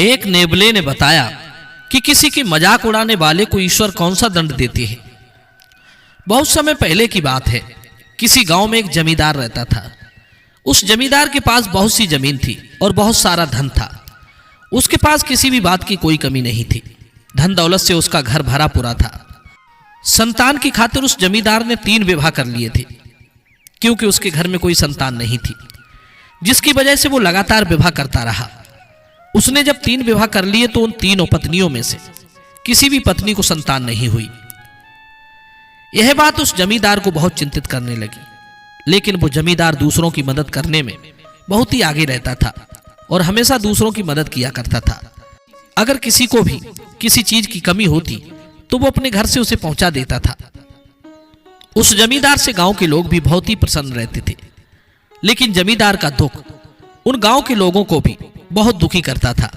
एक नेबले ने बताया कि किसी की मजाक उड़ाने वाले को ईश्वर कौन सा दंड देते हैं। बहुत समय पहले की बात है, किसी गांव में एक जमींदार रहता था। उस जमींदार के पास बहुत सी जमीन थी और बहुत सारा धन था। उसके पास किसी भी बात की कोई कमी नहीं थी। धन दौलत से उसका घर भरा पूरा था। संतान की खातिर उस जमींदार ने 3 विवाह कर लिए थे, क्योंकि उसके घर में कोई संतान नहीं थी, जिसकी वजह से वो लगातार विवाह करता रहा। उसने जब 3 विवाह कर लिए तो उन तीनों पत्नियों में से किसी भी पत्नी को संतान नहीं हुई। यह बात उस जमींदार को बहुत चिंतित करने लगी। लेकिन वो जमींदार दूसरों की मदद करने में बहुत ही आगे रहता था और हमेशा दूसरों की मदद किया करता था। अगर किसी को भी किसी चीज की कमी होती तो वो अपने घर से उसे पहुंचा देता था। उस जमींदार से गांव के लोग भी बहुत ही प्रसन्न रहते थे। लेकिन जमींदार का दुख उन गांव के लोगों को भी बहुत दुखी करता था।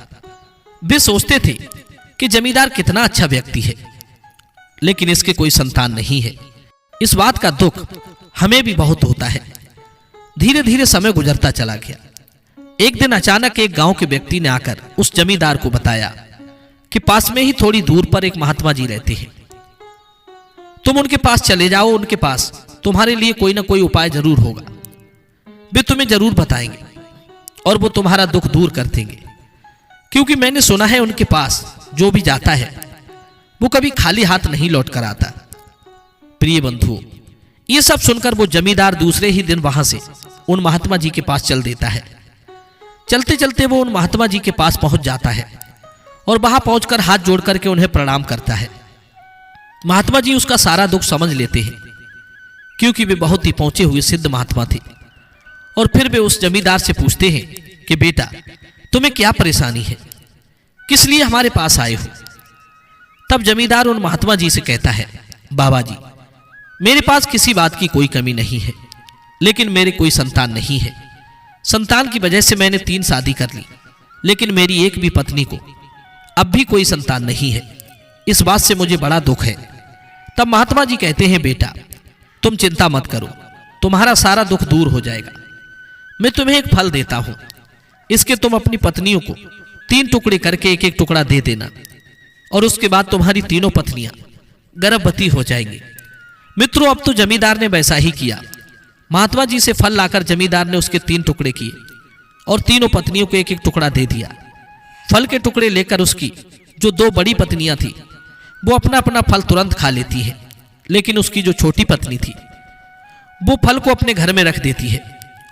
वे सोचते थे कि जमींदार कितना अच्छा व्यक्ति है, लेकिन इसके कोई संतान नहीं है। इस बात का दुख हमें भी बहुत होता है। धीरे धीरे समय गुजरता चला गया। एक दिन अचानक एक गांव के व्यक्ति ने आकर उस जमींदार को बताया कि पास में ही थोड़ी दूर पर एक महात्मा जी रहते हैं। तुम उनके पास चले जाओ, उनके पास तुम्हारे लिए कोई ना कोई उपाय जरूर होगा। वे तुम्हें जरूर बताएंगे और वो तुम्हारा दुख दूर कर देंगे, क्योंकि मैंने सुना है उनके पास जो भी जाता है वो कभी खाली हाथ नहीं लौट कर आता। प्रिय बंधुओं, ये सब सुनकर वो जमींदार दूसरे ही दिन वहां से उन महात्मा जी के पास चल देता है। चलते चलते वो उन महात्मा जी के पास पहुंच जाता है और वहां पहुंचकर हाथ जोड़ करके उन्हें प्रणाम करता है। महात्मा जी उसका सारा दुख समझ लेते हैं, क्योंकि वे बहुत ही पहुंचे हुए सिद्ध महात्मा थे। और फिर वे उस जमींदार से पूछते हैं कि बेटा, तुम्हें क्या परेशानी है, किस लिए हमारे पास आए हो? तब जमींदार उन महात्मा जी से कहता है, बाबा जी, मेरे पास किसी बात की कोई कमी नहीं है, लेकिन मेरे कोई संतान नहीं है। संतान की वजह से मैंने 3 शादी कर ली, लेकिन मेरी एक भी पत्नी को अब भी कोई संतान नहीं है। इस बात से मुझे बड़ा दुख है। तब महात्मा जी कहते हैं, बेटा, तुम चिंता मत करो, तुम्हारा सारा दुख दूर हो जाएगा। मैं तुम्हें एक फल देता हूं, इसके तुम अपनी पत्नियों को 3 टुकड़े करके एक एक टुकड़ा दे देना, और उसके बाद तुम्हारी तीनों पत्नियां गर्भवती हो जाएंगी। मित्रों, अब तो जमींदार ने वैसा ही किया। महात्मा जी से फल लाकर जमींदार ने उसके 3 टुकड़े किए और तीनों पत्नियों को एक एक टुकड़ा दे दिया। फल के टुकड़े लेकर उसकी जो 2 बड़ी पत्नियां थी वो अपना अपना फल तुरंत खा लेती है, लेकिन उसकी जो छोटी पत्नी थी वो फल को अपने घर में रख देती है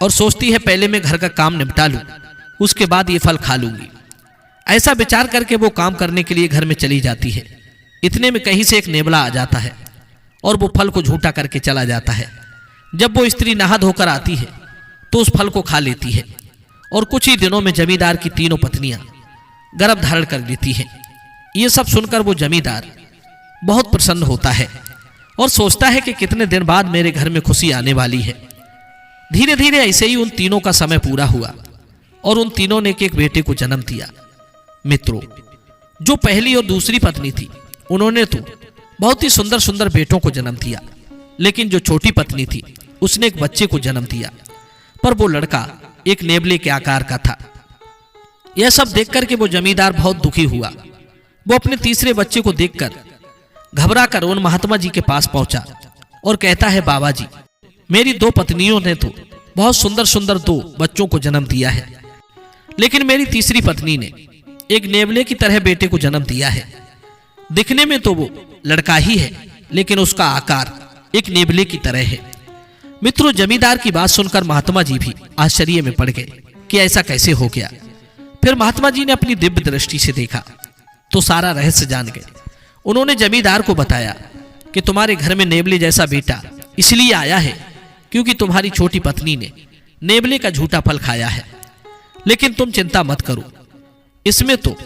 और सोचती है पहले मैं घर का काम निपटा लूं, उसके बाद ये फल खा लूंगी। ऐसा विचार करके वो काम करने के लिए घर में चली जाती है। इतने में कहीं से एक नेवला आ जाता है और वो फल को झूठा करके चला जाता है। जब वो स्त्री नहा धोकर आती है तो उस फल को खा लेती है और कुछ ही दिनों में जमींदार की तीनों पत्नियां गर्भ धारण कर लेती हैं। ये सब सुनकर वो जमींदार बहुत प्रसन्न होता है और सोचता है कि कितने दिन बाद मेरे घर में खुशी आने वाली है। धीरे धीरे ऐसे ही उन तीनों का समय पूरा हुआ और उन तीनों ने एक बेटे को जन्म दिया। मित्रों, जो पहली और दूसरी पत्नी थी उन्होंने तो बहुत ही सुंदर सुंदर बेटों को जन्म दिया, लेकिन जो छोटी पत्नी थी उसने एक बच्चे को जन्म दिया, पर वो लड़का एक नेवले के आकार का था। यह सब देखकर के वो जमींदार बहुत दुखी हुआ। वो अपने तीसरे बच्चे को देखकर घबरा कर उन महात्मा जी के पास पहुंचा और कहता है, बाबा जी, मेरी 2 पत्नियों ने तो बहुत सुंदर सुंदर 2 बच्चों को जन्म दिया है, लेकिन मेरी तीसरी पत्नी ने एक नेवले की तरह बेटे को जन्म दिया है। दिखने में तो वो लड़का ही है, लेकिन उसका आकार एक नेवले की तरह है। मित्रों, जमींदार की बात सुनकर महात्मा जी भी आश्चर्य में पड़ गए कि ऐसा कैसे हो गया। फिर महात्मा जी ने अपनी दिव्य दृष्टि से देखा तो सारा रहस्य जान गए। उन्होंने जमींदार को बताया कि तुम्हारे घर में नेवले जैसा बेटा इसलिए आया है क्योंकि तुम्हारी छोटी पत्नी ने नेवले का झूठा फल खाया है। लेकिन तुम चिंता मत करो, इसमें तो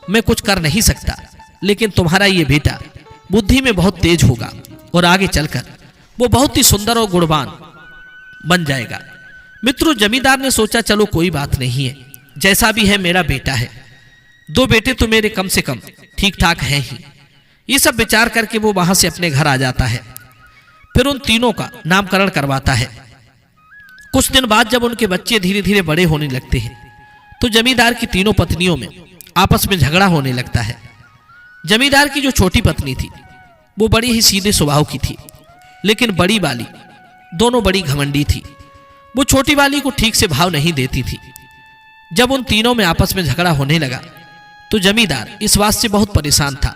मैं कुछ कर नहीं सकता, लेकिन तुम्हारा ये बेटा बुद्धि में बहुत तेज होगा और आगे चलकर वो बहुत ही सुंदर और गुणवान बन जाएगा। मित्रों, जमींदार ने सोचा, चलो कोई बात नहीं है, जैसा भी है मेरा बेटा है, 2 बेटे तो मेरे कम से कम ठीक ठाक हैं ही। ये सब विचार करके वो वहां से अपने घर आ जाता है। फिर उन तीनों का नामकरण करवाता है। कुछ दिन बाद जब उनके बच्चे धीरे धीरे बड़े होने लगते हैं तो जमींदार की तीनों पत्नियों में आपस में झगड़ा होने लगता है। जमींदार की जो छोटी पत्नी थी वो बड़ी ही सीधे स्वभाव की थी, लेकिन बड़ी वाली दोनों बड़ी घमंडी थी। वो छोटी वाली को ठीक से भाव नहीं देती थी। जब उन तीनों में आपस में झगड़ा होने लगा तो जमींदार इस बात से बहुत परेशान था।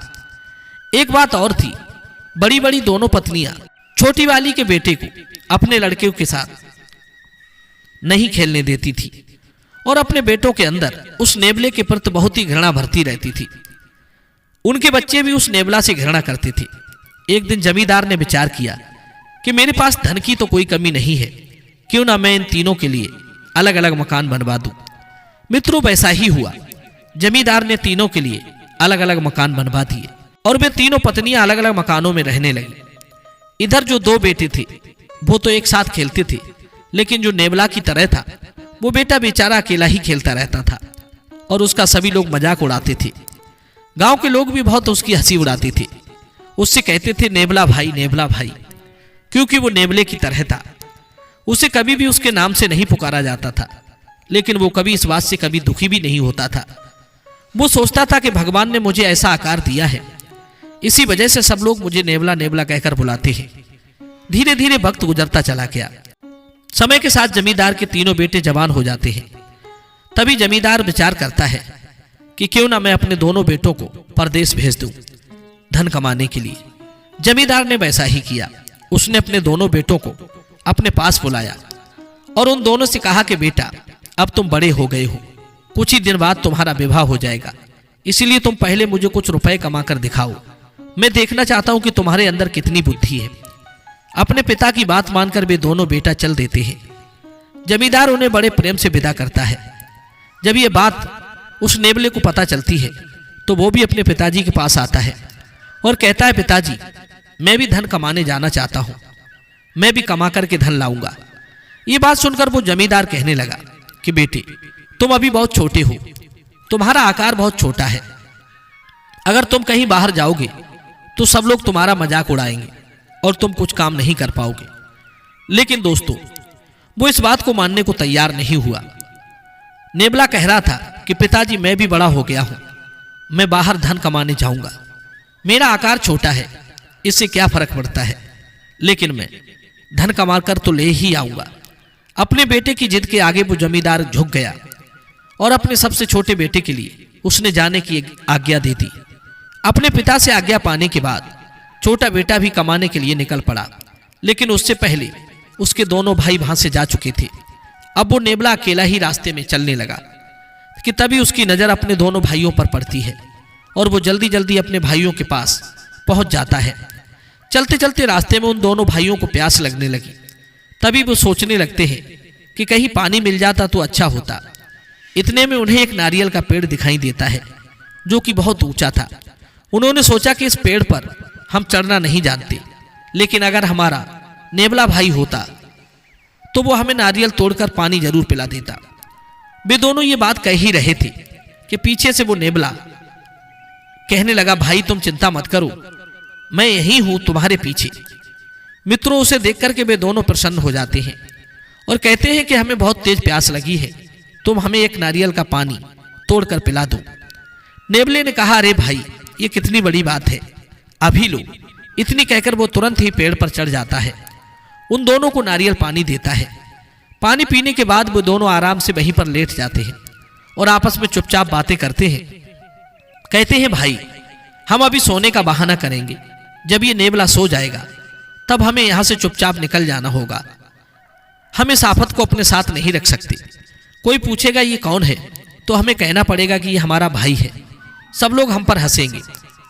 एक बात और थी, बड़ी बड़ी दोनों पत्नियां छोटी वाली के बेटे को अपने लड़के के साथ नहीं खेलने देती थी और अपने बेटों के अंदर उस नेबले के प्रति बहुत ही घृणा भरती रहती थी। उनके बच्चे भी उस नेबला से घृणा करते थे। एक दिन जमींदार ने विचार किया कि मेरे पास धन की तो कोई कमी नहीं है, क्यों ना मैं इन तीनों के लिए अलग अलग मकान बनवा दूं। मित्रों, वैसा ही हुआ। जमींदार ने तीनों के लिए अलग अलग मकान बनवा दिए और वे तीनों पत्नियां अलग अलग मकानों में रहने लगी। इधर जो दो बेटे थे वो तो एक साथ खेलते थे, लेकिन जो नेबला की तरह था वो बेटा बेचारा अकेला ही खेलता रहता था और उसका सभी लोग मजाक उड़ाते थे। गांव के लोग भी बहुत उसकी हंसी उड़ाते थे। उससे कहते थे नेबला भाई, क्योंकि वो नेबले की तरह था। उसे कभी भी उसके नाम से नहीं पुकारा जाता था, लेकिन वो कभी इस बात से कभी दुखी भी नहीं होता था। वो सोचता था कि भगवान ने मुझे ऐसा आकार दिया है, इसी वजह से सब लोग मुझे नेबला नेबला कहकर बुलाते हैं। धीरे धीरे वक्त गुजरता चला गया। समय के साथ जमींदार के तीनों बेटे जवान हो जाते हैं। तभी जमींदार विचार करता है कि क्यों ना मैं अपने दोनों बेटों को परदेश भेज दूं धन कमाने के लिए। जमींदार ने वैसा ही किया। उसने अपने दोनों बेटों को अपने पास बुलाया और उन दोनों से कहा कि बेटा, अब तुम बड़े हो गए हो, कुछ ही दिन बाद तुम्हारा विवाह हो जाएगा, इसलिए तुम पहले मुझे कुछ रुपए कमा कर दिखाओ। मैं देखना चाहता हूं कि तुम्हारे अंदर कितनी बुद्धि है। अपने पिता की बात मानकर वे दोनों बेटा चल देते हैं। जमींदार उन्हें बड़े प्रेम से विदा करता है। जब ये बात उस नेबले को पता चलती है तो वो भी अपने पिताजी के पास आता है और कहता है, पिताजी, मैं भी धन कमाने जाना चाहता हूं, मैं भी कमा करके धन लाऊंगा। ये बात सुनकर वो जमींदार कहने लगा कि बेटे, तुम अभी बहुत छोटे हो, तुम्हारा आकार बहुत छोटा है। अगर तुम कहीं बाहर जाओगे तो सब लोग तुम्हारा मजाक उड़ाएंगे और तुम कुछ काम नहीं कर पाओगे। लेकिन दोस्तों, वो इस बात को मानने को तैयार नहीं हुआ। नेबला कह रहा था कि पिताजी, मैं भी बड़ा हो गया हूं, मैं बाहर धन कमाने जाऊंगा, मेरा आकार छोटा है, इससे क्या फर्क पड़ता है, लेकिन मैं धन कमा कर तो ले ही आऊंगा। अपने बेटे की जिद के आगे वो जमींदार झुक गया और अपने सबसे छोटे बेटे के लिए उसने जाने की आज्ञा दे दी। अपने पिता से आज्ञा पाने के बाद छोटा बेटा भी कमाने के लिए निकल पड़ा, लेकिन उससे पहले उसके दोनों भाई वहां से जा चुके थे। अब वो नेबला अकेला ही रास्ते में चलने लगा कि तभी उसकी नजर अपने दोनों भाइयों पर पड़ती है और वो जल्दी जल्दी अपने भाइयों के पास पहुंच जाता है। चलते चलते रास्ते में उन दोनों भाइयों को प्यास लगने लगी। तभी वो सोचने लगते हैं कि कहीं पानी मिल जाता तो अच्छा होता। इतने में उन्हें एक नारियल का पेड़ दिखाई देता है जो कि बहुत ऊंचा था। उन्होंने सोचा कि इस पेड़ पर हम चढ़ना नहीं जानते, लेकिन अगर हमारा नेबला भाई होता तो वो हमें नारियल तोड़कर पानी जरूर पिला देता। वे दोनों ये बात कह ही रहे थे कि पीछे से वो नेबला कहने लगा, भाई तुम चिंता मत करो, मैं यही हूं तुम्हारे पीछे। मित्रों, उसे देख करके वे दोनों प्रसन्न हो जाते हैं और कहते हैं कि हमें बहुत तेज प्यास लगी है, तुम हमें एक नारियल का पानी तोड़कर पिला दो। नेबले ने कहा, अरे भाई, ये कितनी बड़ी बात है, अभी लो। इतनी कहकर वो तुरंत ही पेड़ पर चढ़ जाता है, उन दोनों को नारियल पानी देता है। पानी पीने के बाद वो दोनों आराम से वहीं पर लेट जाते हैं और आपस में चुपचाप बातें करते हैं। कहते हैं, भाई, हम अभी सोने का बहाना करेंगे, जब ये नेबला सो जाएगा तब हमें यहां से चुपचाप निकल जाना होगा। हम इस आफत को अपने साथ नहीं रख सकते। कोई पूछेगा ये कौन है तो हमें कहना पड़ेगा कि ये हमारा भाई है। सब लोग हम पर हंसेंगे,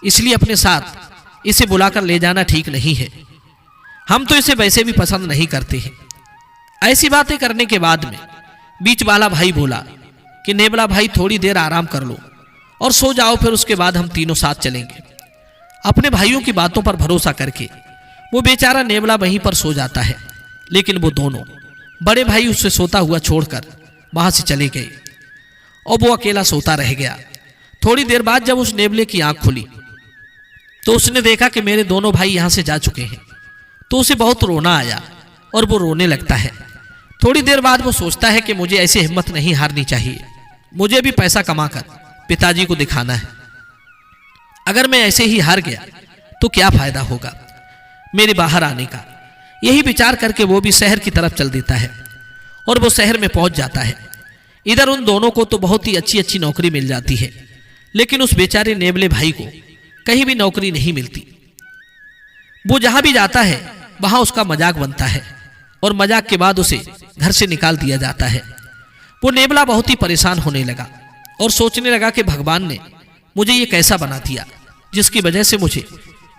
इसलिए अपने साथ इसे बुलाकर ले जाना ठीक नहीं है। हम तो इसे वैसे भी पसंद नहीं करते हैं। ऐसी बातें करने के बाद में बीच वाला भाई बोला कि नेबला भाई, थोड़ी देर आराम कर लो और सो जाओ, फिर उसके बाद हम तीनों साथ चलेंगे। अपने भाइयों की बातों पर भरोसा करके वो बेचारा नेबला वहीं पर सो जाता है, लेकिन वो दोनों बड़े भाई उससे सोता हुआ छोड़कर वहां से चले गए और वो अकेला सोता रह गया। थोड़ी देर बाद जब उस नेबले की आंख खुली तो उसने देखा कि मेरे दोनों भाई यहां से जा चुके हैं, तो उसे बहुत रोना आया और वो रोने लगता है। थोड़ी देर बाद वो सोचता है कि मुझे ऐसी हिम्मत नहीं हारनी चाहिए, मुझे भी पैसा कमाकर पिताजी को दिखाना है। अगर मैं ऐसे ही हार गया तो क्या फायदा होगा मेरे बाहर आने का। यही विचार करके वो भी शहर की तरफ चल देता है और वो शहर में पहुंच जाता है। इधर उन दोनों को तो बहुत ही अच्छी अच्छी नौकरी मिल जाती है, लेकिन उस बेचारे नेबले भाई को कहीं भी नौकरी नहीं मिलती। वो जहां भी जाता है वहां उसका मजाक बनता है और मजाक के बाद उसे घर से निकाल दिया जाता है। वो नेबला बहुत ही परेशान होने लगा और सोचने लगा कि भगवान ने मुझे ये कैसा बना दिया जिसकी वजह से मुझे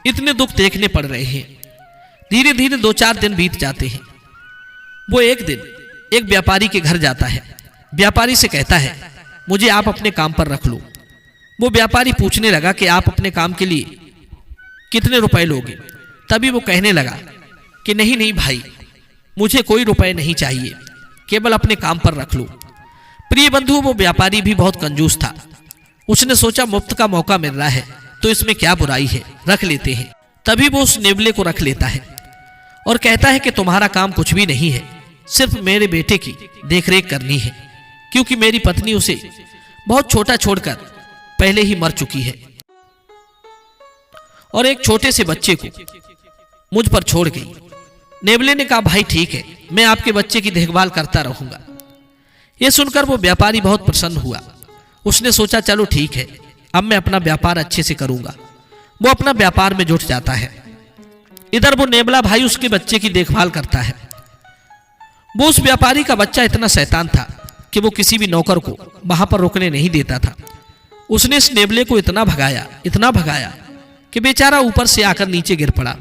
इतने दुख देखने पड़ रहे हैं। धीरे धीरे 2-4 दिन बीत जाते हैं। वो एक दिन एक व्यापारी के घर जाता है। व्यापारी से कहता है, मुझे आप अपने काम पर रख लो। वो व्यापारी पूछने लगा कि आप अपने काम के लिए कितने रुपए लोगे। तभी वो कहने लगा कि नहीं नहीं भाई, मुझे कोई रुपए नहीं चाहिए, केवल अपने काम पर रख लो। प्रिय बंधु, वो व्यापारी भी बहुत कंजूस था। उसने सोचा मुफ्त का मौका मिल रहा है तो इसमें क्या बुराई है, रख लेते हैं। तभी वो उस नेबले को रख लेता है और कहता है कि तुम्हारा काम कुछ भी नहीं है, सिर्फ मेरे बेटे की देखरेख करनी है, क्योंकि मेरी पत्नी उसे बहुत छोटा छोड़कर पहले ही मर चुकी है और एक छोटे से बच्चे को मुझ पर छोड़ गई। नेबले ने कहा, भाई ठीक है, मैं आपके बच्चे की देखभाल करता रहूंगा। यह सुनकर वो व्यापारी बहुत प्रसन्न हुआ। उसने सोचा चलो ठीक है, अब मैं अपना व्यापार अच्छे से करूंगा। वो अपना व्यापार में जुट जाता है। इधर वो नेबला भाई उसके बच्चे की देखभाल करता है। वो उस व्यापारी का बच्चा इतना शैतान था कि वो किसी भी नौकर को वहां पर रुकने नहीं देता था। उसने इस नेबले को इतना भगाया कि बेचारा ऊपर से आकर नीचे गिर पड़ा।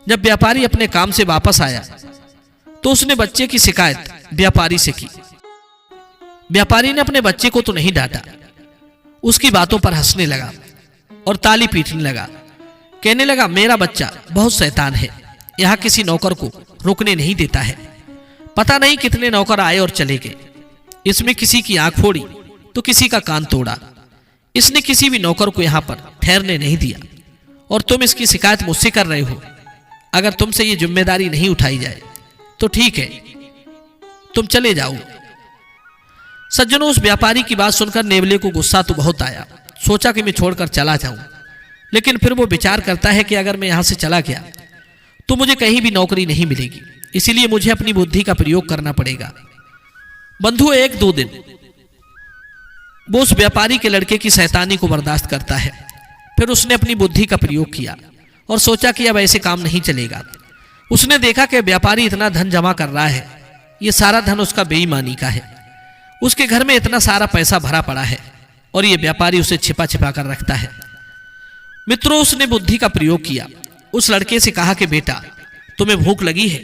जब व्यापारी अपने काम से वापस आया तो उसने बच्चे की शिकायत व्यापारी से की। व्यापारी ने अपने बच्चे को तो नहीं डांटा, उसकी बातों पर हंसने लगा और ताली पीटने लगा। कहने लगा, मेरा बच्चा बहुत शैतान है, यहां किसी नौकर को रुकने नहीं देता है। पता नहीं कितने नौकर आए और चले गए। इसमें किसी की आंख फोड़ी तो किसी का कान तोड़ा। इसने किसी भी नौकर को यहां पर ठहरने नहीं दिया और तुम इसकी शिकायत मुझसे कर रहे हो। अगर तुमसे ये जिम्मेदारी नहीं उठाई जाए तो ठीक है, तुम चले जाओ। सज्जनों, उस व्यापारी की बात सुनकर नेबले को गुस्सा तो बहुत आया। सोचा कि मैं छोड़कर चला जाऊं, लेकिन फिर वो विचार करता है कि अगर मैं यहां से चला गया तो मुझे कहीं भी नौकरी नहीं मिलेगी, इसीलिए मुझे अपनी बुद्धि का प्रयोग करना पड़ेगा। बंधु, 1-2 दिन वो उस व्यापारी के लड़के की शैतानी को बर्दाश्त करता है। फिर उसने अपनी बुद्धि का प्रयोग किया और सोचा कि अब ऐसे काम नहीं चलेगा। उसने देखा कि व्यापारी इतना धन जमा कर रहा है, ये सारा धन उसका बेईमानी का है। उसके घर में इतना सारा पैसा भरा पड़ा है और ये व्यापारी उसे छिपा छिपा कर रखता है। मित्रों, उसने बुद्धि का प्रयोग किया। उस लड़के से कहा कि बेटा, तुम्हें भूख लगी है?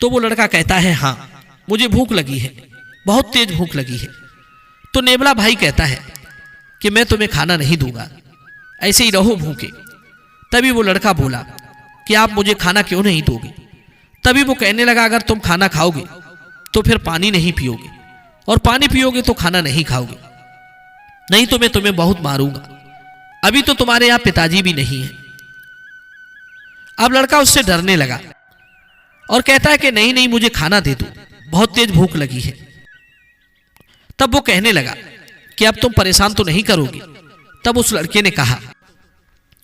तो वो लड़का कहता है, हाँ मुझे भूख लगी है, बहुत तेज भूख लगी है। तो नेबला भाई कहता है कि मैं तुम्हें खाना नहीं दूंगा, ऐसे ही रहो भूखे। तभी वो लड़का बोला कि आप मुझे खाना क्यों नहीं दोगे? तभी वो कहने लगा, अगर तुम खाना खाओगे तो फिर पानी नहीं पियोगे और पानी पियोगे तो खाना नहीं खाओगे, नहीं तो मैं तुम्हें बहुत मारूंगा। अभी तो तुम्हारे यहां पिताजी भी नहीं है। अब लड़का उससे डरने लगा और कहता है कि नहीं नहीं, मुझे खाना दे दो, बहुत तेज भूख लगी है। तब वो कहने लगा कि अब तुम परेशान तो नहीं करोगे? तब उस लड़के ने कहा,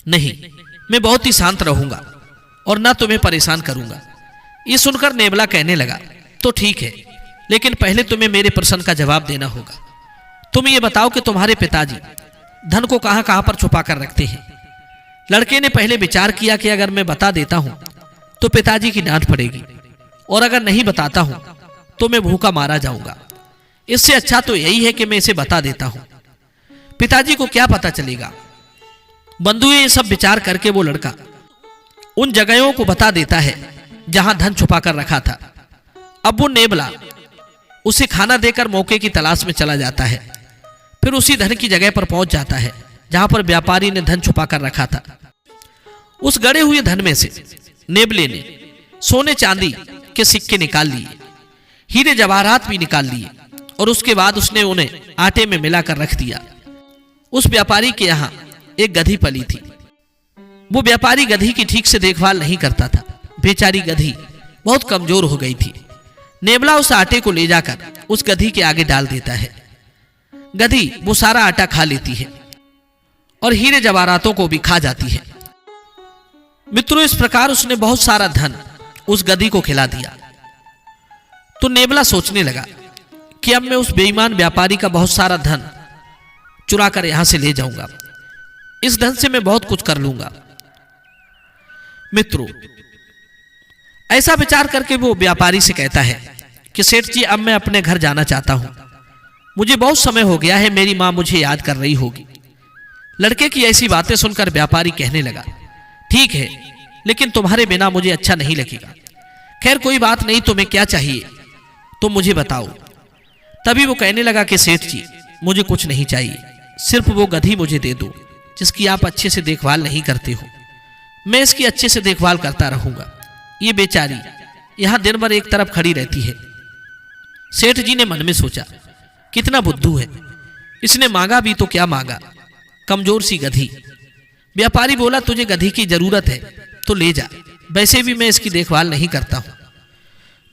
नहीं, मैं बहुत ही शांत रहूंगा और ना तुम्हें परेशान करूंगा। ये सुनकर नेबला कहने लगा, तो ठीक है, लेकिन पहले तुम्हें मेरे प्रश्न का जवाब देना होगा। तुम ये बताओ कि तुम्हारे पिताजी धन को कहां कहां पर छुपा कर रखते हैं? लड़के ने पहले विचार किया कि अगर मैं बता देता हूं तो पिताजी की डांट पड़ेगी, और अगर नहीं बताता हूं तो मैं भूखा मारा जाऊंगा। इससे अच्छा तो यही है कि मैं इसे बता देता हूं, पिताजी को क्या पता चलेगा। बंधु, ये सब विचार करके वो लड़का उन जगहों को बता देता है जहां धन छुपा कर रखा था। अब वो नेबला उसे खाना देकर मौके की तलाश में चला जाता है। फिर उसी धन की जगह पर पहुंच जाता है जहां पर व्यापारी ने धन छुपा कर रखा था। उस गड़े हुए धन में से नेबले ने सोने चांदी के सिक्के निकाल लिए, हीरे जवाहरात भी निकाल लिए, और उसके बाद उसने उन्हें आटे में मिलाकर रख दिया। उस व्यापारी के यहां एक गधी पली थी। वो व्यापारी गधी की ठीक से देखभाल नहीं करता था। बेचारी गधी बहुत कमजोर हो गई थी। नेबला उस आटे को ले जाकर उस गधी के आगे डाल देता है। गधी वो सारा आटा खा लेती है और हीरे जवाहरातों को भी खा जाती है। मित्रों, इस प्रकार उसने बहुत सारा धन उस गधी को खिला दिया। तो नेबला सोचने लगा कि अब मैं उस बेईमान व्यापारी का बहुत सारा धन चुरा कर यहां से ले जाऊंगा, इस धन से मैं बहुत कुछ कर लूंगा। मित्रों, ऐसा विचार करके वो व्यापारी से कहता है कि सेठ जी, अब मैं अपने घर जाना चाहता हूं, मुझे बहुत समय हो गया है, मेरी मां मुझे याद कर रही होगी। लड़के की ऐसी बातें सुनकर व्यापारी कहने लगा, ठीक है, लेकिन तुम्हारे बिना मुझे अच्छा नहीं लगेगा। खैर कोई बात नहीं, तुम्हें क्या चाहिए तुम मुझे बताओ। तभी वो कहने लगा कि सेठ जी, मुझे कुछ नहीं चाहिए, सिर्फ वो गधी मुझे दे दो जिसकी आप अच्छे से देखभाल नहीं करते हो। मैं इसकी अच्छे से देखभाल करता रहूंगा। ये बेचारी यहां दिन भर एक तरफ खड़ी रहती है। सेठ जी ने मन में सोचा, कितना बुद्धू है, इसने मांगा भी तो क्या मांगा, कमजोर सी गधी। व्यापारी बोला, तुझे गधी की जरूरत है तो ले जा, वैसे भी मैं इसकी देखभाल नहीं करता हूं।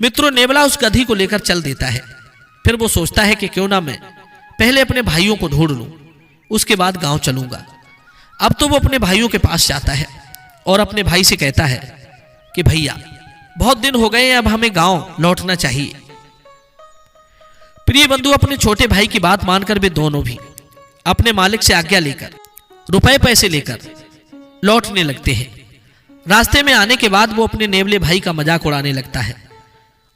मित्रों, नेबला उस गधी को लेकर चल देता है। फिर वो सोचता है कि क्यों ना मैं पहले अपने भाइयों को ढूंढ लूं, उसके बाद गांव चलूंगा। अब तो वो अपने भाइयों के पास जाता है और अपने भाई से कहता है कि भैया, बहुत दिन हो गए, अब हमें गांव लौटना चाहिए। प्रिय बंधु, अपने छोटे भाई की बात मानकर वे दोनों भी अपने मालिक से आज्ञा लेकर रुपए पैसे लेकर लौटने लगते हैं। रास्ते में आने के बाद वो अपने नेबले भाई का मजाक उड़ाने लगता है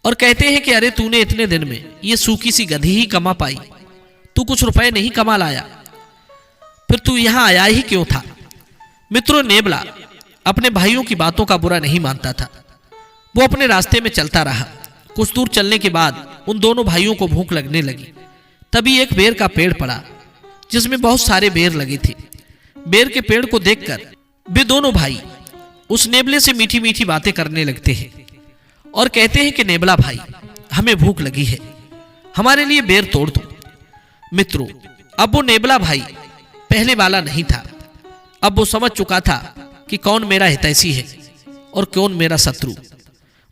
और कहते हैं कि अरे तूने इतने दिन में ये सूखी सी गधी ही कमा पाई, तू कुछ रुपए नहीं कमा लाया, फिर तू यहां आया ही क्यों था। मित्रों, नेबला अपने भाइयों की बातों का बुरा नहीं मानता था। वो अपने रास्ते में चलता रहा। कुछ दूर चलने के बाद उन दोनों भाइयों को भूख लगने लगी। तभी एक बेर का पेड़ पड़ा जिसमें बहुत सारे बेर लगे थे। बेर के पेड़ को देखकर वे दोनों भाई उस नेबले से मीठी मीठी बातें करने लगते हैं और कहते हैं कि नेबला भाई, हमें भूख लगी है, हमारे लिए बेर तोड़ दो। मित्रों, अब वो नेबला भाई पहले वाला नहीं था। अब वो समझ चुका था कि कौन मेरा हितैषी है और कौन मेरा शत्रु।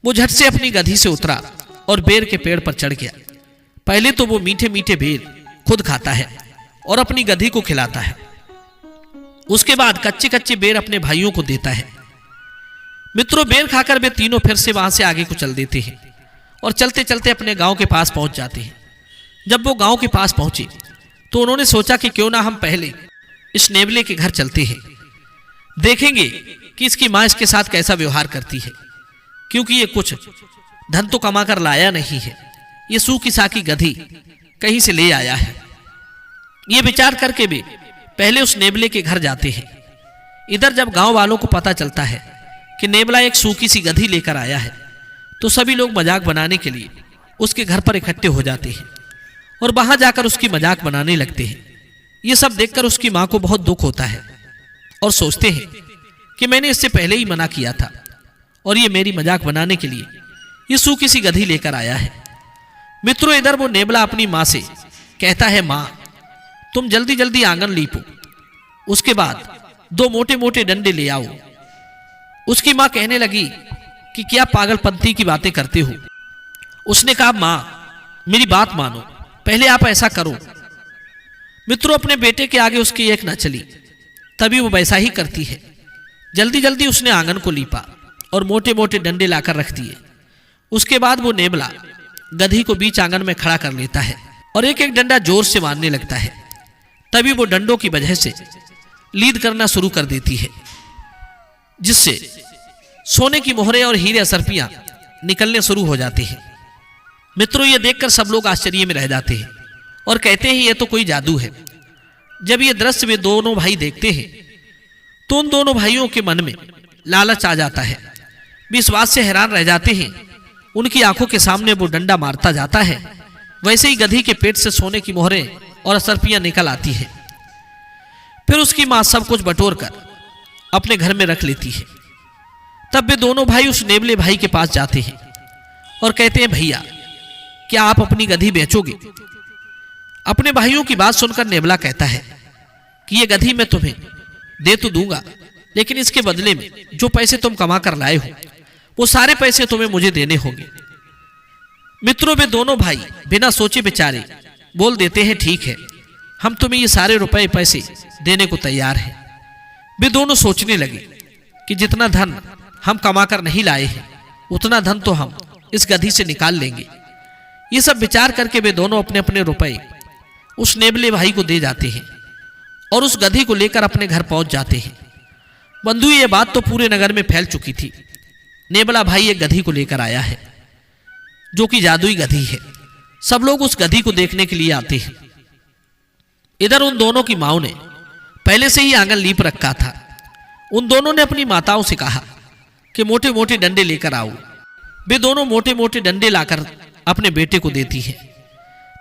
वो झट से अपनी गधी से उतरा और बेर के पेड़ पर चढ़ गया। पहले तो वो मीठे मीठे बेर खुद खाता है और अपनी गधी को खिलाता है। उसके बाद कच्चे कच्चे बेर अपने भाइयों को देता है। मित्रों, बेर खाकर वे तीनों फिर से वहां से आगे को चल देते हैं और चलते चलते अपने गांव के पास पहुंच जाते हैं। जब वो गांव के पास पहुंचे तो उन्होंने सोचा कि क्यों ना हम पहले इस नेबले के घर चलते हैं, देखेंगे कि इसकी मां इसके साथ कैसा व्यवहार करती है, क्योंकि ये कुछ धन तो कमा कर लाया नहीं है, ये सूखी साकी गधी कहीं से ले आया है। ये विचार करके भी पहले उस नेबले के घर जाते हैं। इधर जब गांव वालों को पता चलता है कि नेबला एक सूखी सी गधी लेकर आया है तो सभी लोग मजाक बनाने के लिए उसके घर पर इकट्ठे हो जाते हैं और वहां जाकर उसकी मजाक बनाने लगते हैं। ये सब देखकर उसकी मां को बहुत दुख होता है और सोचते हैं कि मैंने इससे पहले ही मना किया था और ये मेरी मजाक बनाने के लिए ये सूखी सी गधी लेकर आया है। मित्रों, इधर वो नेबला अपनी मां से कहता है, मां तुम जल्दी जल्दी आंगन लीपो, उसके बाद 2 मोटे मोटे डंडे ले आओ। उसकी मां कहने लगी कि क्या पागलपंती की बातें करते हो। उसने कहा, मां मेरी बात मानो, पहले आप ऐसा करो। मित्रों, अपने बेटे के आगे उसकी एक न चली, तभी वो वैसा ही करती है। जल्दी जल्दी उसने आंगन को लीपा और मोटे मोटे डंडे लाकर रख दिए। उसके बाद वो नेबला गधी को बीच आंगन में खड़ा कर लेता है और एक एक डंडा जोर से मारने लगता है। तभी वो डंडों की वजह से लीद करना शुरू कर देती है, जिससे सोने की मोहरें और हीरे असरपियां निकलने शुरू हो जाते हैं। मित्रों, ये देखकर सब लोग आश्चर्य में रह जाते हैं और कहते हैं ये तो कोई जादू है। जब ये दृश्य वे दोनों भाई देखते हैं तो उन दोनों भाइयों के मन में लालच आ जाता है। विश्वास से हैरान रह जाते हैं। उनकी आंखों के सामने वो डंडा मारता जाता है, वैसे ही गधी के पेट से सोने की मोहरें और असरपियां निकल आती हैं। फिर उसकी मां सब कुछ बटोर कर अपने घर में रख लेती है। तब वे दोनों भाई उस नेबले भाई के पास जाते हैं और कहते हैं, भैया क्या आप अपनी गधी बेचोगे। अपने भाइयों की बात सुनकर नेबला कहता है कि ये गधी मैं तुम्हें दे तो दूंगा, लेकिन इसके बदले में जो पैसे तुम कमा कर लाए हो वो सारे पैसे तुम्हें मुझे देने होंगे। मित्रों, वे दोनों भाई बिना सोचे विचारे बोल देते हैं, ठीक है हम तुम्हें ये सारे रुपए पैसे देने को तैयार हैं। वे दोनों सोचने लगे कि जितना धन हम कमाकर नहीं लाए हैं उतना धन तो हम इस गधी से निकाल लेंगे। ये सब विचार करके वे दोनों अपने अपने रुपए उस नेबले भाई को दे जाते हैं और उस गधी को लेकर अपने घर पहुंच जाते हैं। बंधु, ये बात तो पूरे नगर में फैल चुकी थी। नेबला भाई एक गधी को लेकर आया है जो कि जादुई गधी है। सब लोग उस गधी को देखने के लिए आते हैं। इधर उन दोनों की माओ ने पहले से ही आंगन लीप रखा था। उन दोनों ने अपनी माताओं से कहा कि मोटे मोटे डंडे लेकर आओ। वे दोनों मोटे मोटे डंडे लाकर अपने बेटे को देती हैं।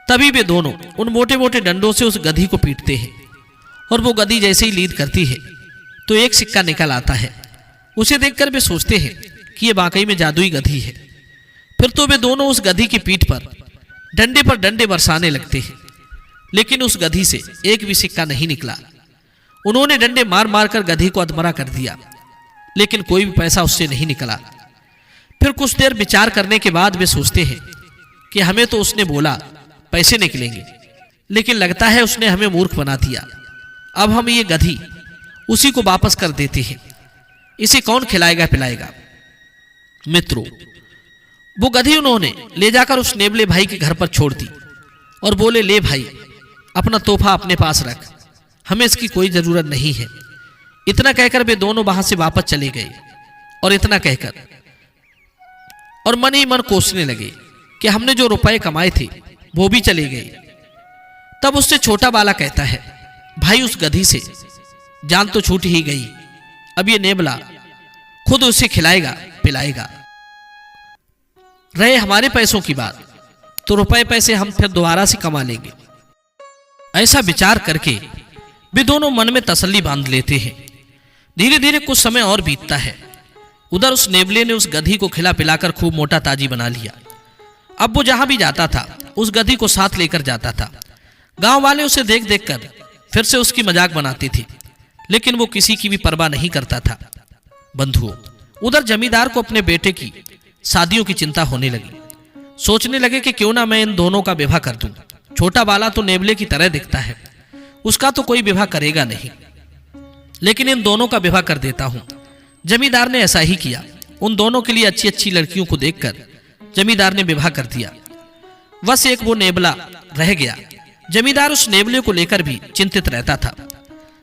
तभी वे दोनों उन मोटे मोटे डंडों से उस गधी को पीटते हैं और वो गधी जैसे ही लीद करती है तो एक सिक्का निकल आता है। उसे देखकर वे सोचते हैं कि ये वाकई में जादुई गधी है। फिर तो वे दोनों उस गधी की पीठ पर डंडे बरसाने लगते हैं, लेकिन उस गधी से एक भी सिक्का नहीं निकला। उन्होंने डंडे मार मार कर गधी को अधमरा कर दिया, लेकिन कोई भी पैसा उससे नहीं निकला। फिर कुछ देर विचार करने के बाद वे सोचते हैं कि हमें तो उसने बोला पैसे निकलेंगे, लेकिन लगता है उसने हमें मूर्ख बना दिया। अब हम ये गधी उसी को वापस कर देते हैं। इसे कौन खिलाएगा पिलाएगा। मित्रों, वो गधी उन्होंने ले जाकर उस नेबले भाई के घर पर छोड़ दी और बोले, ले भाई, अपना तोहफा अपने पास रख, हमें इसकी कोई जरूरत नहीं है। इतना कहकर वे दोनों वहां से वापस चले गए और इतना कहकर और मन ही मन कोसने लगे कि हमने जो रुपए कमाए थे वो भी चले गए। तब उससे छोटा वाला कहता है, भाई उस गधी से जान तो छूट ही गई, अब ये नेबला खुद उसे खिलाएगा पिलाएगा। रहे हमारे पैसों की बात, तो रुपए पैसे हम फिर दोबारा से कमा लेंगे। ऐसा विचार करके वे दोनों मन में तसल्ली बांध लेते हैं। धीरे धीरे कुछ समय और बीतता है। उधर उस नेबले ने उस गधी को खिला पिलाकर खूब मोटा ताजी बना लिया। अब वो जहां भी जाता था उस गधी को साथ लेकर जाता था। गांव वाले उसे देख देख कर फिर से उसकी मजाक बनाते थे, लेकिन वो किसी की भी परवाह नहीं करता था। बंधुओं, उधर जमींदार को अपने बेटे की शादियों की चिंता होने लगी। सोचने लगे कि क्यों ना मैं इन दोनों का विवाह कर दूं। छोटा वाला तो नेबले की तरह दिखता है, उसका तो कोई विवाह करेगा नहीं, लेकिन इन दोनों का विवाह कर देता हूं। जमींदार ने ऐसा ही किया। उन दोनों के लिए अच्छी अच्छी लड़कियों को देखकर जमींदार ने विवाह कर दिया। बस एक वो नेबला रह गया। जमींदार उस नेबले को लेकर भी चिंतित रहता था।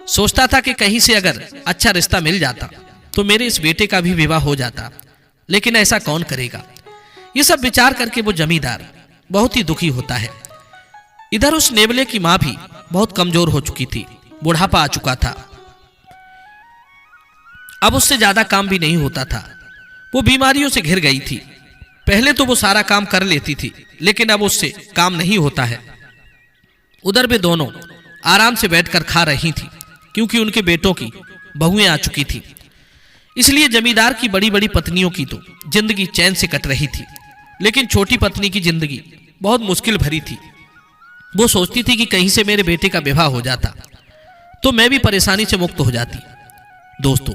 सोचता था कि कहीं से अगर अच्छा रिश्ता मिल जाता तो मेरे इस बेटे का भी विवाह हो जाता, लेकिन ऐसा कौन करेगा। ये सब विचार करके वो जमींदार बहुत ही दुखी होता है। इधर उस नेबले की मां भी बहुत कमजोर हो चुकी थी, बुढ़ापा आ चुका था। अब उससे ज्यादा काम भी नहीं होता था। वो बीमारियों से घिर गई थी। पहले तो वो सारा काम कर लेती थी, लेकिन अब उससे काम नहीं होता है। उधर वे दोनों आराम से बैठकर खा रही थी, क्योंकि उनके बेटों की बहुएं आ चुकी थी। इसलिए जमींदार की बड़ी बड़ी पत्नियों की तो जिंदगी चैन से कट रही थी, लेकिन छोटी पत्नी की जिंदगी बहुत मुश्किल भरी थी। वो सोचती थी कि कहीं से मेरे बेटे का विवाह हो जाता तो मैं भी परेशानी से मुक्त हो जाती। दोस्तों,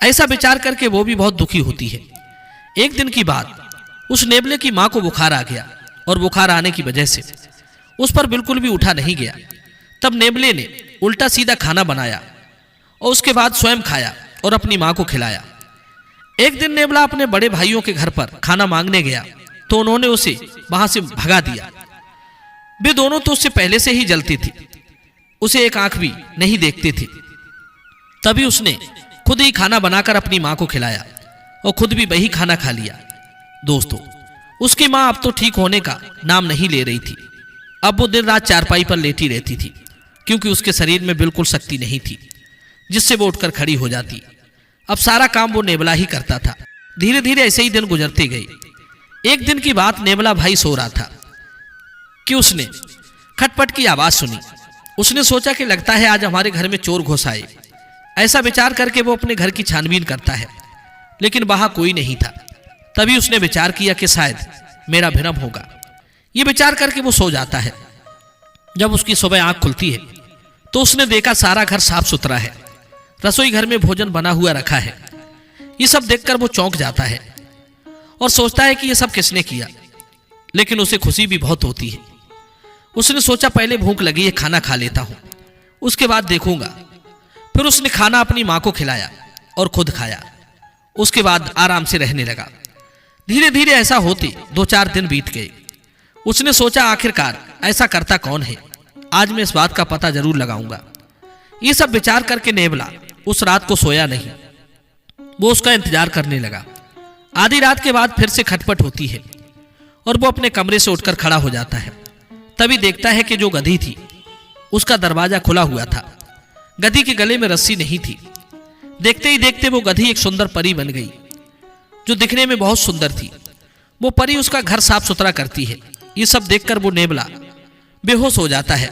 ऐसा विचार करके वो भी बहुत दुखी होती है। एक दिन की बात, उस नेबले की मां को बुखार आ गया और बुखार आने की वजह से उस पर बिल्कुल भी उठा नहीं गया। तब नेबले ने उल्टा सीधा खाना बनाया और उसके बाद स्वयं खाया और अपनी मां को खिलाया। एक दिन नेबला अपने बड़े भाइयों के घर पर खाना मांगने गया तो उन्होंने उसे वहां से भगा दिया। वे दोनों तो उससे पहले से ही जलती थी, उसे एक आंख भी नहीं देखते थे। तभी उसने खुद ही खाना बनाकर अपनी मां को खिलाया और खुद भी वही खाना खा लिया। दोस्तों, उसकी मां अब तो ठीक होने का नाम नहीं ले रही थी। अब वो दिन रात चारपाई पर लेटी रहती थी, क्योंकि उसके शरीर में बिल्कुल शक्ति नहीं थी जिससे वो उठकर खड़ी हो जाती। अब सारा काम वो नेबला ही करता था। धीरे धीरे ऐसे ही दिन गुजरते गए। एक दिन की बात, नेबला भाई सो रहा था कि उसने खटपट की आवाज सुनी। उसने सोचा कि लगता है आज हमारे घर में चोर घुस आए। ऐसा विचार करके वो अपने घर की छानबीन करता है, लेकिन वहां कोई नहीं था। तभी उसने विचार किया कि शायद मेरा भ्रम होगा। ये विचार करके वो सो जाता है। जब उसकी सुबह आंख खुलती है तो उसने देखा सारा घर साफ सुथरा है, रसोई घर में भोजन बना हुआ रखा है। ये सब देखकर वो चौंक जाता है और सोचता है कि ये सब किसने किया, लेकिन उसे खुशी भी बहुत होती है। उसने सोचा पहले भूख लगी है, खाना खा लेता हूं, उसके बाद देखूंगा। फिर उसने खाना अपनी मां को खिलाया और खुद खाया। उसके बाद आराम से रहने लगा। धीरे धीरे ऐसा होते 2-4 दिन बीत गए। उसने सोचा आखिरकार ऐसा करता कौन है, आज मैं इस बात का पता जरूर लगाऊंगा। ये सब विचार करके नेवला उस रात को सोया नहीं। वो उसका इंतजार करने लगा। आधी रात के बाद फिर से खटपट होती है और वो अपने कमरे से उठकर खड़ा हो जाता है। तभी देखता है कि जो गधी थी उसका दरवाजा खुला हुआ था। गधी के गले में रस्सी नहीं थी। देखते ही देखते वो गधी एक सुंदर परी बन गई, जो दिखने में बहुत सुंदर थी। वो परी उसका घर साफ सुथरा करती है। ये सब देखकर वो नेवला बेहोश हो जाता है।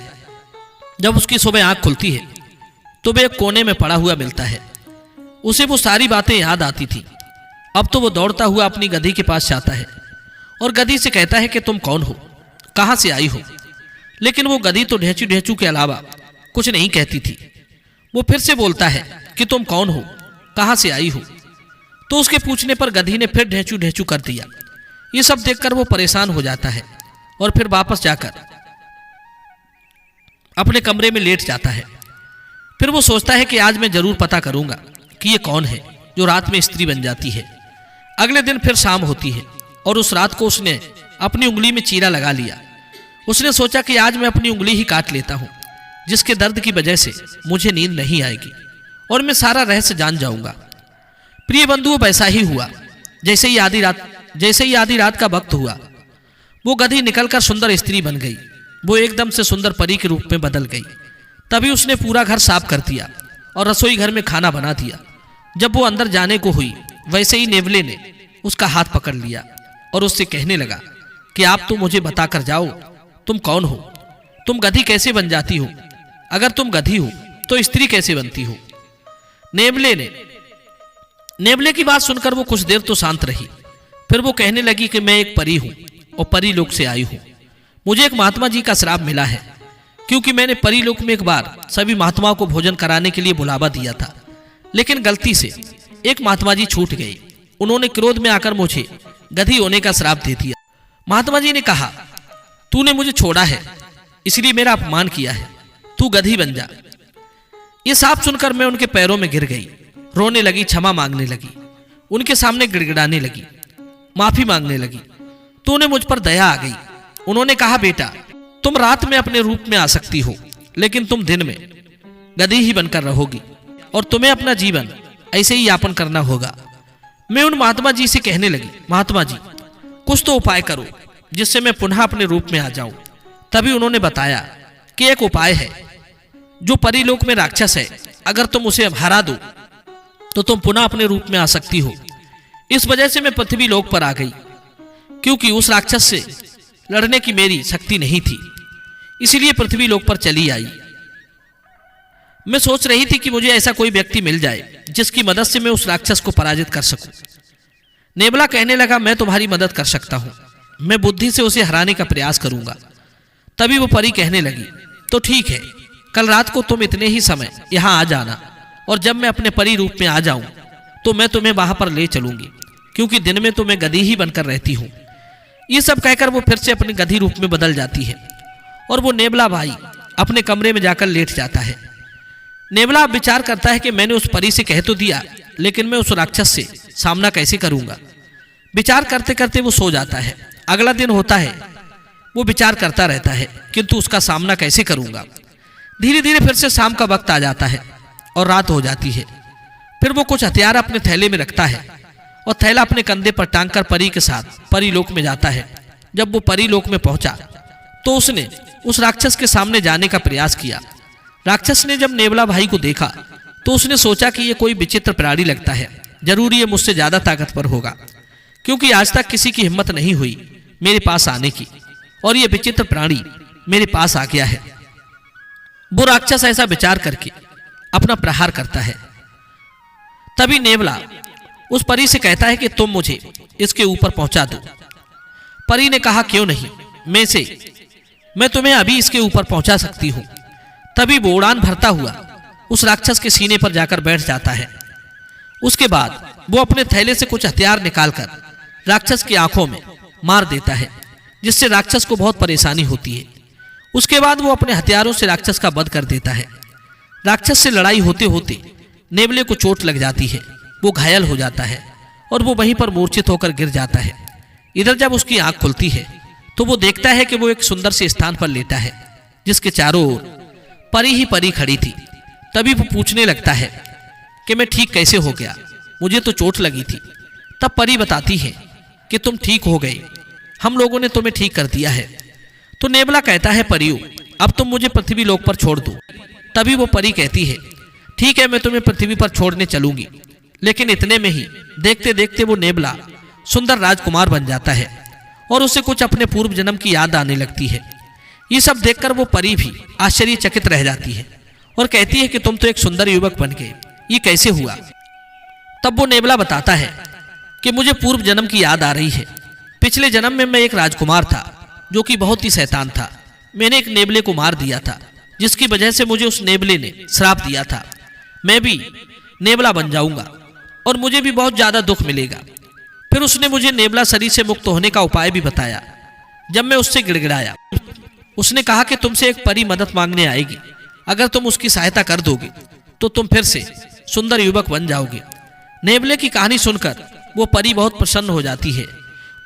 जब उसकी सुबह आंख खुलती है तो वह एक कोने में पड़ा हुआ मिलता है। उसे वो सारी बातें याद आती थी। अब तो वो दौड़ता हुआ अपनी गधी के पास जाता है और गधी से कहता है कि तुम कौन हो, कहां से आई हो। लेकिन वो गधी तो ढेंचू ढेंचू के अलावा कुछ नहीं कहती थी। वो फिर से बोलता है कि तुम कौन हो, कहां से आई हो। तो उसके पूछने पर गधी ने फिर ढेंचू ढेंचू कर दिया। ये सब देखकर वो परेशान हो जाता है और फिर वापस जाकर अपने कमरे में लेट जाता है। फिर वो सोचता है कि आज मैं जरूर पता करूंगा कि ये कौन है जो रात में स्त्री बन जाती है। अगले दिन फिर शाम होती है और उस रात को उसने अपनी उंगली में चीरा लगा लिया। उसने सोचा कि आज मैं अपनी उंगली ही काट लेता हूं, जिसके दर्द की वजह से मुझे नींद नहीं आएगी और मैं सारा रहस्य जान जाऊंगा। प्रिय बंधुओं, वैसा ही हुआ। जैसे ही आधी रात का वक्त हुआ, वो गधी निकलकर सुंदर स्त्री बन गई। वो एकदम से सुंदर परी के रूप में बदल गई। तभी उसने पूरा घर साफ कर दिया और रसोई घर में खाना बना दिया। जब वो अंदर जाने को हुई, वैसे ही नेवले ने उसका हाथ पकड़ लिया और उससे कहने लगा कि आप तो मुझे बताकर जाओ, तुम कौन हो, तुम गधी कैसे बन जाती हो, अगर तुम गधी हो तो स्त्री कैसे बनती हो। नेवले की बात सुनकर वो कुछ देर तो शांत रही। फिर वो कहने लगी कि मैं एक परी हूं और परी लोक से आई हूं। मुझे एक महात्मा जी का श्राप मिला है, क्योंकि मैंने परी लोक में एक बार सभी महात्माओं को भोजन कराने के लिए बुलावा दिया था, लेकिन गलती से एक महात्मा जी छूट गए। उन्होंने क्रोध में आकर मुझे गधी होने का श्राप दे दिया। महात्मा जी ने कहा, तूने मुझे छोड़ा है, इसलिए मेरा अपमान किया है, तू गधी बन जा। ये श्राप सुनकर मैं उनके पैरों में गिर गई, रोने लगी, क्षमा मांगने लगी, उनके सामने गिड़गिड़ाने लगी, माफी मांगने लगी। तो उन्हें मुझ पर दया आ गई। उन्होंने कहा, बेटा तुम रात में अपने रूप में आ सकती हो, लेकिन तुम दिन में गधी ही बनकर रहोगी और तुम्हें अपना जीवन ऐसे ही यापन करना होगा। मैं उन महात्मा जी से कहने लगी, महात्मा जी कुछ तो उपाय करो जिससे मैं पुनः अपने रूप में आ जाऊं। तभी उन्होंने बताया कि एक उपाय है। जो परीलोक में राक्षस है, अगर तुम उसे हरा दो तो तुम पुनः अपने रूप में आ सकती हो। इस वजह से मैं पृथ्वी लोक पर आ गई, क्योंकि उस राक्षस से लड़ने की मेरी शक्ति नहीं थी, इसीलिए पृथ्वी लोक पर चली आई। मैं सोच रही थी कि मुझे ऐसा कोई व्यक्ति मिल जाए जिसकी मदद से मैं उस राक्षस को पराजित कर सकूं। नेवला कहने लगा, मैं तुम्हारी मदद कर सकता हूं, मैं बुद्धि से उसे हराने का प्रयास करूंगा। तभी वो परी कहने लगी, तो ठीक है, कल रात को तुम इतने ही समय यहां आ जाना और जब मैं अपने परी रूप में आ जाऊं तो मैं तुम्हें वहां पर ले चलूंगी, क्योंकि दिन में तो मैं गधी ही बनकर रहती हूं। ये सब कहकर वो फिर से अपने गधी रूप में बदल जाती है और वो नेवला भाई अपने कमरे में जाकर लेट जाता है। नेवला अब विचार करता है कि मैंने उस परी से कह तो दिया, लेकिन मैं उस राक्षस से सामना कैसे करूंगा। विचार करते करते वो सो जाता है। अगला दिन होता है, वो विचार करता रहता है, किंतु उसका सामना कैसे करूंगा। धीरे धीरे फिर से शाम का वक्त आ जाता है और रात हो जाती है। फिर वो कुछ हथियार अपने थैले में रखता है और थैला अपने कंधे पर टांगकर परी के साथ परीलोक में जाता है। जब वो परीलोक में पहुंचा तो उसने उस राक्षस के सामने जाने का प्रयास किया। राक्षस ने जब नेवला भाई को देखा तो उसने सोचा कि ये कोई विचित्र प्राणी लगता है, जरूर ये मुझसे ज्यादा ताकतवर होगा, क्योंकि आज तक किसी की हिम्मत नहीं हुई मेरे पास आने की, और ये विचित्र प्राणी मेरे पास आ गया है। वो राक्षस ऐसा विचार करके अपना प्रहार करता है। तभी नेवला उस परी से कहता है कि तुम मुझे इसके ऊपर पहुंचा दो। परी ने कहा, क्यों नहीं, मैं तुम्हें अभी इसके ऊपर पहुंचा सकती हूं। तभी वो उड़ान भरता हुआ उस राक्षस के सीने पर जाकर बैठ जाता है। उसके बाद वो अपने थैले से कुछ हथियार निकालकर राक्षस की आंखों में मार देता है, जिससे राक्षस को बहुत परेशानी होती है। उसके बाद वो अपने हथियारों से राक्षस का वध कर देता है। राक्षस से लड़ाई होते होते नेवले को चोट लग जाती है, वो घायल हो जाता है और वो वहीं पर मूर्छित होकर गिर जाता है। इधर जब उसकी आंख खुलती है तो वो देखता है कि वो एक सुंदर से स्थान पर लेटा है जिसके चारों ओर परी ही परी खड़ी थी। तभी वो पूछने लगता है कि मैं ठीक कैसे हो गया, मुझे तो चोट लगी थी। तब परी बताती है कि तुम ठीक हो गए, हम लोगों ने तुम्हें ठीक कर दिया है। तो नेवला कहता है परियों, अब तुम मुझे पृथ्वी लोक पर छोड़ दो। तभी वो परी कहती है ठीक है, मैं तुम्हें पृथ्वी पर छोड़ने चलूंगी। लेकिन इतने में ही देखते देखते वो नेवला सुंदर राजकुमार बन जाता है और उसे कुछ अपने पूर्व जन्म की याद आने लगती है। ये सब देखकर वो परी भी आश्चर्यचकित रह जाती है और कहती है कि तुम तो एक सुंदर युवक बन गए, ये कैसे हुआ? तब वो नेवला बताता है कि मुझे पूर्व जन्म की याद आ रही है। पिछले जन्म में मैं एक राजकुमार था जो कि बहुत ही शैतान था। मैंने एक नेवले को मार दिया था जिसकी वजह से मुझे उस नेवले ने श्राप दिया था। मैं भी नेवला बन जाऊंगा और मुझे भी बहुत ज्यादा दुख मिलेगा। फिर उसने मुझे नेवला शरीर से मुक्त होने का उपाय भी बताया। जब मैं उससे गिड़गिड़ाया, उसने कहा कि तुमसे एक परी मदद मांगने आएगी, अगर तुम उसकी सहायता कर दोगे तो तुम फिर से सुंदर युवक बन जाओगे। नेवले की कहानी सुनकर वो परी बहुत प्रसन्न हो जाती है।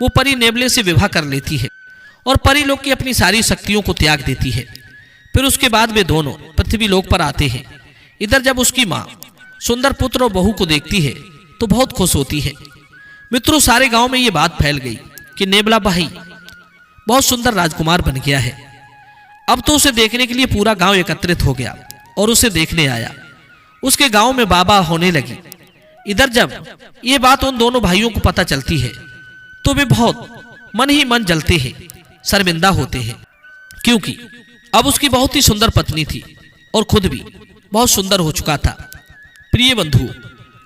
वो परी नेवले से विवाह कर लेती है और परी लोग की अपनी सारी शक्तियों को त्याग देती है। फिर उसके बाद वे दोनों पृथ्वी लोक पर आते हैं। इधर जब उसकी माँ सुंदर पुत्र और बहू को देखती है तो बहुत खुश होती है। मित्रों, सारे गांव में ये बात फैल गई कि नेवला भाई बहुत सुंदर राजकुमार बन गया है। अब तो उसे देखने के लिए पूरा गांव एकत्रित हो गया और उसे देखने आया। उसके गांव में बाबा होने लगी। इधर जब ये बात उन दोनों भाइयों को पता चलती है तो वे बहुत मन ही मन जलते हैं, शर्मिंदा होते हैं, क्योंकि अब उसकी बहुत ही सुंदर पत्नी थी और खुद भी बहुत सुंदर हो चुका था। प्रिय बंधु,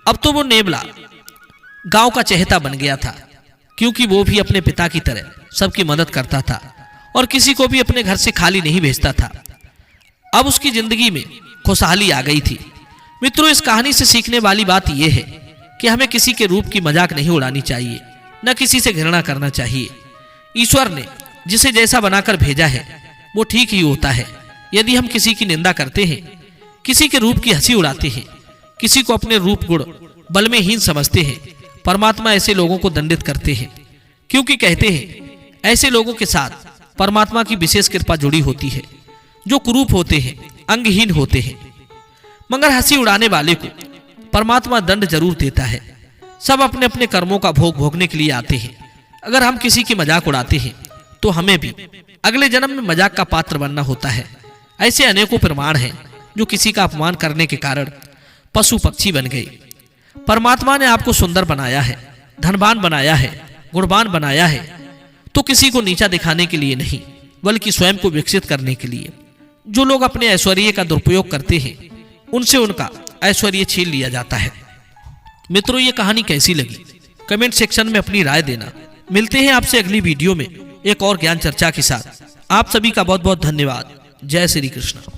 अब तो वो नेवला गांव का चहेता बन गया था, क्योंकि वो भी अपने पिता की तरह सबकी मदद करता था और किसी को भी अपने घर से खाली नहीं भेजता था। अब उसकी जिंदगी में खुशहाली आ गई थी। मित्रों, इस कहानी से सीखने वाली बात यह है कि हमें किसी के रूप की मजाक नहीं उड़ानी चाहिए, न किसी से घृणा करना चाहिए। ईश्वर ने जिसे जैसा बनाकर भेजा है वो ठीक ही होता है। यदि हम किसी की निंदा करते हैं, किसी के रूप की हंसी उड़ाते हैं, किसी को अपने रूप गुण बल में हीन समझते हैं, परमात्मा ऐसे लोगों को दंडित करते हैं, क्योंकि कहते हैं ऐसे लोगों के साथ परमात्मा की विशेष कृपा जुड़ी होती है, जो कुरूप होते हैं, अंगहीन होते हैं। मगर हंसी उड़ाने वाले को परमात्मा दंड जरूर देता है। सब अपने अपने कर्मों का भोग भोगने के लिए आते हैं। अगर हम किसी की मजाक उड़ाते हैं तो हमें भी अगले जन्म में मजाक का पात्र बनना होता है। ऐसे अनेकों प्रमाण हैं जो किसी का अपमान करने के कारण पशु पक्षी बन गए। परमात्मा ने आपको सुंदर बनाया है, धनवान बनाया है, गुणवान बनाया है, तो किसी को नीचा दिखाने के लिए नहीं, बल्कि स्वयं को विकसित करने के लिए। जो लोग अपने ऐश्वर्य का दुरुपयोग करते हैं उनसे उनका ऐश्वर्य छीन लिया जाता है। मित्रों, ये कहानी कैसी लगी कमेंट सेक्शन में अपनी राय देना। मिलते हैं आपसे अगली वीडियो में एक और ज्ञान चर्चा के साथ। आप सभी का बहुत बहुत धन्यवाद। जय श्री कृष्ण।